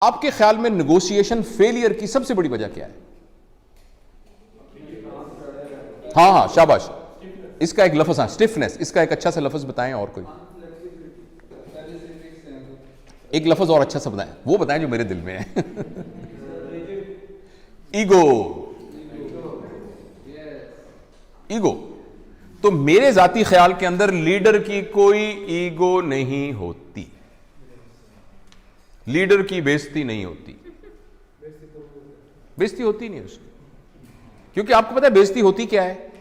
आपके ख्याल में नेगोशिएशन फेलियर की सबसे बड़ी वजह क्या है? हाँ, शाबाश। इसका एक लफ्ज, हाँ, स्टिफनेस, इसका एक अच्छा सा लफ्ज बताएं। और कोई एक लफ्ज और अच्छा सा बताएं, वो बताएं जो मेरे दिल में है। ईगो। ईगो। तो मेरे जाती ख्याल के अंदर लीडर की कोई ईगो नहीं होती, लीडर की बेइज्जती नहीं होती, बेइज्जती होती नहीं उसकी। क्योंकि आपको पता है बेइज्जती होती क्या है?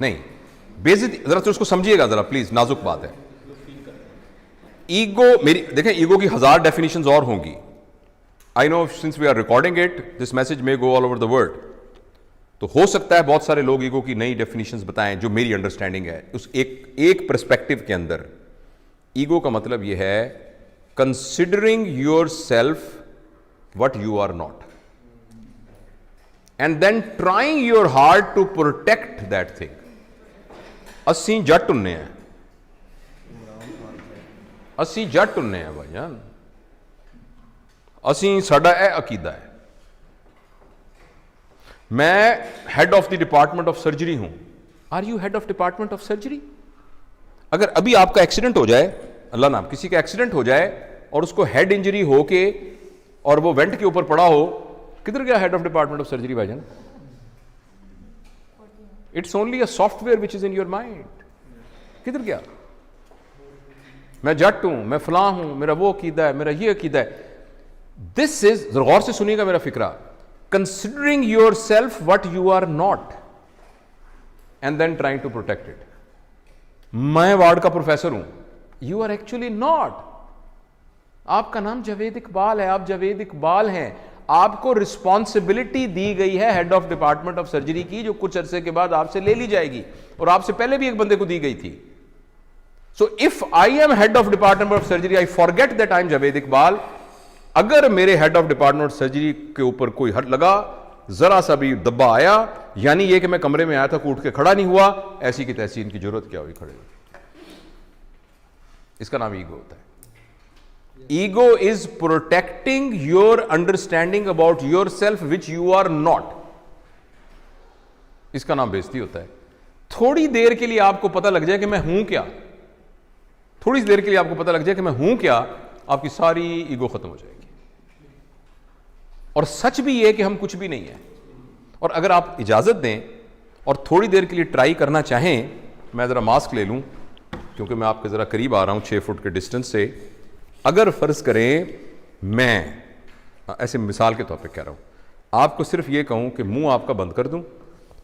नहीं, बेइज्जती जरा तो उसको समझिएगा जरा प्लीज, नाजुक बात है। ईगो, मेरी देखें, ईगो की 1000 डेफिनेशंस और होंगी। I know since we are recording it this message may go all over the world, तो हो सकता है बहुत सारे लोग ईगो की नई डेफिनेशंस बताएं जो मेरी अंडरस्टैंडिंग है। उस एक पर्सपेक्टिव के अंदर ईगो का मतलब यह है considering your self what you are not and then trying your hard to protect that thing. अस्सी जट उन्ने हैं, अस्सी जट उन्ने हैं भाईजान, असी साडा यह अकीदा है। मैं head of the department of surgery हूं। Are you head of department of surgery? अगर अभी आपका एक्सीडेंट हो जाए, अल्लाह नाम, किसी का एक्सीडेंट हो जाए और उसको हेड इंजरी हो के और वो वेंट के ऊपर पड़ा हो, किधर गया head of department of surgery भाईजान? It's only a software which is in your mind. किधर गया? मैं जट हूं, मैं फलां हूं, मेरा वो अकीदा है, मेरा ये अकीदा है। दिस इज, गौर से सुनिएगा मेरा फिक्रा, considering yourself what you are not and then trying to protect it. मैं वार्ड का प्रोफेसर हूं, you are actually not. आपका नाम जावेद इकबाल है, आप जावेद इकबाल हैं। आपको रिस्पॉन्सिबिलिटी दी गई है head of department of surgery की, जो कुछ अरसे के बाद आपसे ले ली जाएगी, और आपसे पहले भी एक बंदे को दी गई थी। So if I am head of department of surgery, I forget that I am Javed Iqbal. अगर मेरे हेड ऑफ डिपार्टमेंट सर्जरी के ऊपर कोई हट लगा, जरा सा भी दब्बा आया, यानी यह कि मैं कमरे में आया था, उठ के खड़ा नहीं हुआ, ऐसी की तैसी इनकी जरूरत क्या हुई खड़े। इसका नाम ईगो होता है। Ego is protecting your understanding about your self which you are not. इसका नाम बेइज्जती होता है। थोड़ी देर के लिए आपको पता लग जाए कि मैं हूं क्या, थोड़ी देर के लिए आपको पता लग जाए कि मैं हूं क्या, आपकी सारी ईगो खत्म हो जाएगी। और सच भी यह कि हम कुछ भी नहीं है। और अगर आप इजाजत दें और थोड़ी देर के लिए ट्राई करना चाहें, मैं जरा मास्क ले लूं क्योंकि मैं आपके जरा करीब आ रहा हूं 6 फुट के डिस्टेंस से। अगर फर्ज करें मैं ऐसे मिसाल के तौर पे कह रहा हूं, आपको सिर्फ यह कहूं कि मुंह आपका बंद कर दूं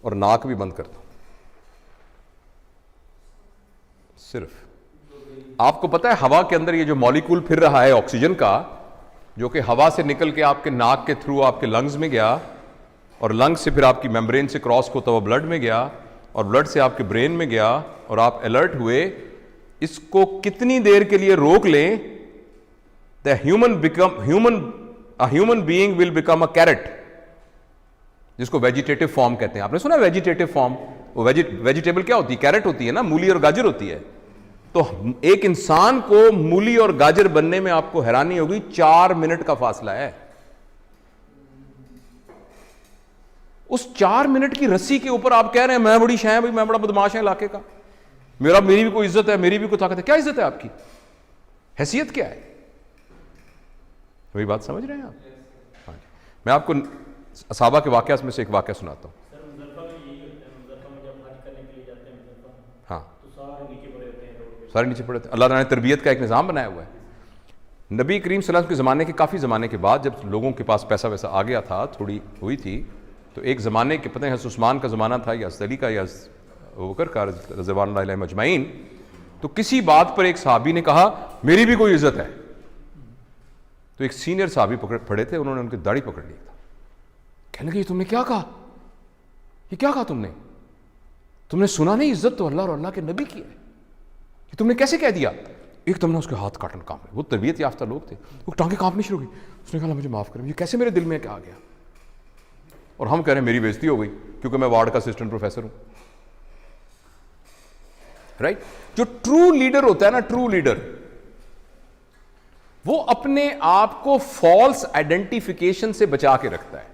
और नाक भी बंद कर दूं, सिर्फ आपको पता है हवा के अंदर ये जो मॉलिक्यूल फिर रहा है ऑक्सीजन का, जो कि हवा से निकल के आपके नाक के थ्रू आपके लंग्स में गया, और लंग्स से फिर आपकी मेम्ब्रेन से क्रॉस होता हुआ ब्लड में गया, और ब्लड से आपके ब्रेन में गया, और आप अलर्ट हुए। इसको कितनी देर के लिए रोक लें, the human being will become a carrot, जिसको वेजिटेटिव फॉर्म कहते हैं। आपने सुना वेजिटेटिव फॉर्म? वो वेजिटेबल क्या होती है? कैरेट होती है ना, मूली और गाजर होती है। तो एक इंसान को मूली और गाजर बनने में आपको हैरानी होगी 4 मिनट का फासला है। उस 4 मिनट की रस्सी के ऊपर आप कह रहे हैं मैं बड़ी शाय भाई, मैं बड़ा बदमाश है इलाके का, मेरी भी कोई इज्जत है, मेरी भी कोई ताकत है। क्या इज्जत है आपकी? हैसियत क्या है? वही बात समझ रहे हैं आप? हाँ, मैं आपको असहाबा के वाकया में से एक वाकया सुनाता हूं। सारे नीचे पड़े थे। अल्लाह ने तरबियत का एक निज़ाम बनाया हुआ है। नबी करीम सल्लल्लाहु अलैहि वसल्लम के ज़माने के काफ़ी ज़माने के बाद जब लोगों के पास पैसा वैसा आ गया था, थोड़ी हुई थी, तो एक ज़माने के पता है उस्मान का ज़माना था या अली का या अबू बकर का रज़वानुल्लाह अलैहिम अजमाइन, तो किसी बात पर एक सहाबी ने कहा मेरी भी कोई इज़्ज़त है। तो एक सीनियर सहाबी पड़े थे, उन्होंने उनकी दाढ़ी पकड़ ली था। कहने लगे तुमने क्या कहा? ये क्या कहा तुमने सुना नहीं? इज़्ज़त तो अल्लाह और अल्लाह के नबी की है, तुमने कैसे कह दिया? एक तुमने उसके हाथ काटन कांप रहे, वो तरबियत याफ्ता लोग थे, वो टांगे कांपनी शुरू हुई। उसने कहा मुझे माफ करें, ये कैसे मेरे दिल में क्या आ गया? और हम कह रहे हैं मेरी बेइज्जती हो गई क्योंकि मैं वार्ड का असिस्टेंट प्रोफेसर हूं। राइट? जो ट्रू लीडर होता है ना, ट्रू लीडर, वो अपने आप को फॉल्स आइडेंटिफिकेशन से बचा के रखता है।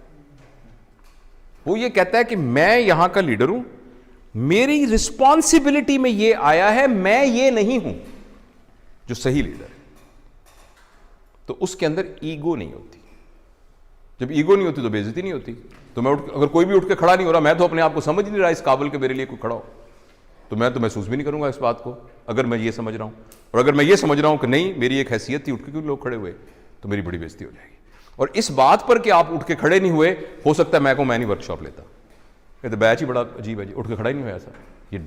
वो ये कहता है कि मैं यहां का लीडर हूं, मेरी रिस्पॉन्सिबिलिटी में ये आया है, मैं ये नहीं हूं जो सही लीडर है। तो उसके अंदर ईगो नहीं होती। जब ईगो नहीं होती तो बेइज्जती नहीं होती। तो मैं अगर कोई भी उठ के खड़ा नहीं हो रहा, मैं तो अपने आप को समझ नहीं रहा इस काबिल के मेरे लिए कोई खड़ा हो, तो मैं तो महसूस भी नहीं करूंगा इस बात को, अगर मैं ये समझ रहा हूं। और अगर मैं ये समझ रहा हूं कि नहीं मेरी एक हैसियत थी, उठ के क्यों लोग खड़े हुए, तो मेरी बड़ी बेइज्जती हो जाएगी। और इस बात पर कि आप उठ के खड़े नहीं हुए, हो सकता है मैं नहीं वर्कशॉप लेता, कहते बैच ही बड़ा अजीब है जी, उठ के खड़ा ही नहीं हुआ ऐसा। ये